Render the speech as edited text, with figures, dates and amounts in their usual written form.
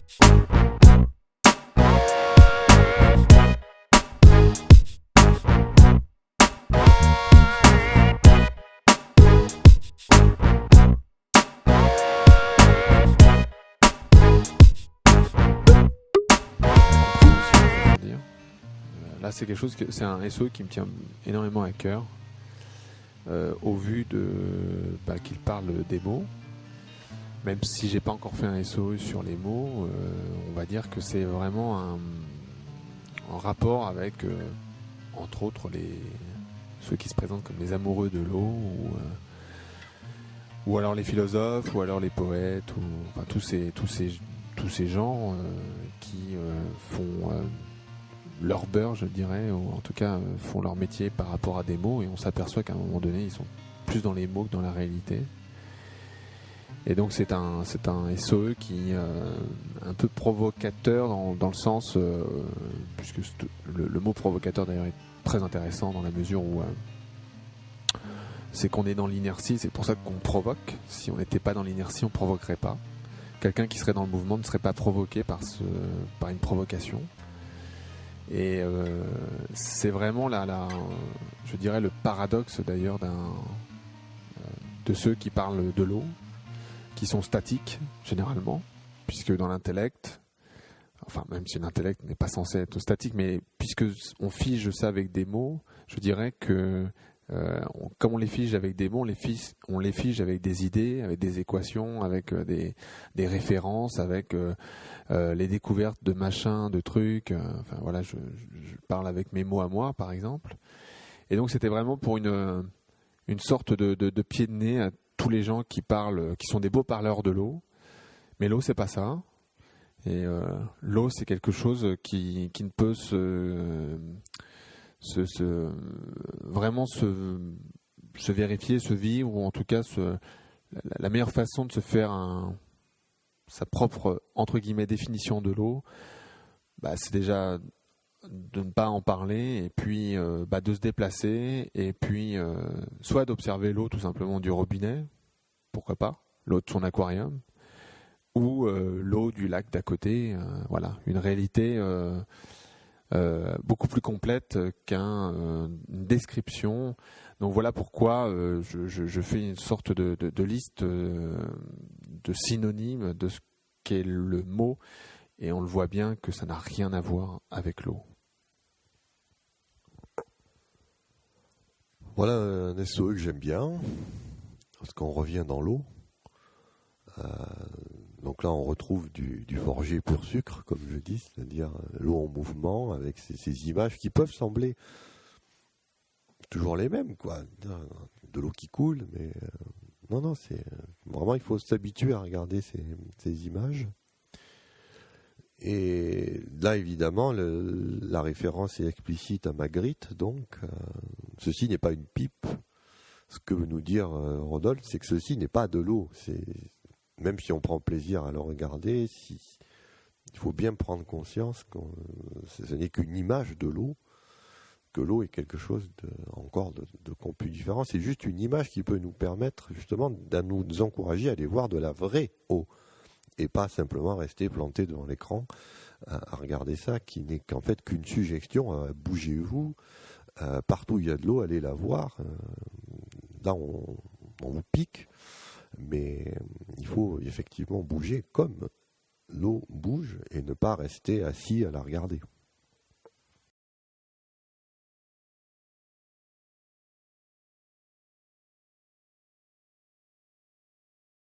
Là, c'est quelque chose c'est un SOE qui me tient énormément à cœur, au vu qu'il parle des mots. Même si j'ai pas encore fait un SOE sur les mots, on va dire que c'est vraiment en rapport avec, entre autres, ceux qui se présentent comme les amoureux de l'eau, ou alors les philosophes, ou alors les poètes, ou enfin, tous ces gens qui font leur beurre, je dirais, ou en tout cas font leur métier par rapport à des mots, et on s'aperçoit qu'à un moment donné, ils sont plus dans les mots que dans la réalité. Et donc c'est un SOE qui est un peu provocateur dans le sens, puisque le mot provocateur d'ailleurs est très intéressant dans la mesure où c'est qu'on est dans l'inertie, c'est pour ça qu'on provoque. Si on n'était pas dans l'inertie, on ne provoquerait pas. Quelqu'un qui serait dans le mouvement ne serait pas provoqué par une provocation. Et c'est vraiment je dirais le paradoxe d'ailleurs de ceux qui parlent de l'eau, qui sont statiques généralement, puisque dans l'intellect, enfin même si l'intellect n'est pas censé être statique, mais puisque on fige ça avec des mots, je dirais que comme on les fige avec des mots, on les fige avec des idées, avec des équations, avec des références, avec les découvertes de machins, de trucs. Enfin voilà, je parle avec mes mots à moi, par exemple. Et donc c'était vraiment pour une sorte de pied de nez à tous les gens qui sont des beaux parleurs de l'eau. Mais l'eau, c'est pas ça. Et l'eau, c'est quelque chose qui ne peut vraiment se vérifier, se vivre, ou en tout cas la meilleure façon de se faire sa propre entre guillemets définition de l'eau, c'est déjà de ne pas en parler, et puis de se déplacer, et puis soit d'observer l'eau tout simplement du robinet, pourquoi pas, l'eau de son aquarium, ou l'eau du lac d'à côté. Voilà, une réalité beaucoup plus complète qu'une description. Donc voilà pourquoi je fais une sorte de liste de synonymes de ce qu'est le mot, et on le voit bien que ça n'a rien à voir avec l'eau. Voilà un SOE que j'aime bien, parce qu'on revient dans l'eau. Donc là, on retrouve du forgé pur sucre, comme je dis, c'est-à-dire l'eau en mouvement, avec ces images qui peuvent sembler toujours les mêmes, quoi. De l'eau qui coule, mais non, c'est vraiment, il faut s'habituer à regarder ces images. Et là, évidemment, la référence est explicite à Magritte, donc ceci n'est pas une pipe. Ce que veut nous dire Rodolphe, c'est que ceci n'est pas de l'eau. Même si on prend plaisir à le regarder, il faut bien prendre conscience que ce n'est qu'une image de l'eau, que l'eau est quelque chose de complet différent. C'est juste une image qui peut nous permettre justement de nous encourager à aller voir de la vraie eau, et pas simplement rester planté devant l'écran à regarder ça, qui n'est qu'en fait qu'une suggestion. Bougez-vous, partout où il y a de l'eau, allez la voir. Là, on vous pique, mais il faut effectivement bouger comme l'eau bouge et ne pas rester assis à la regarder.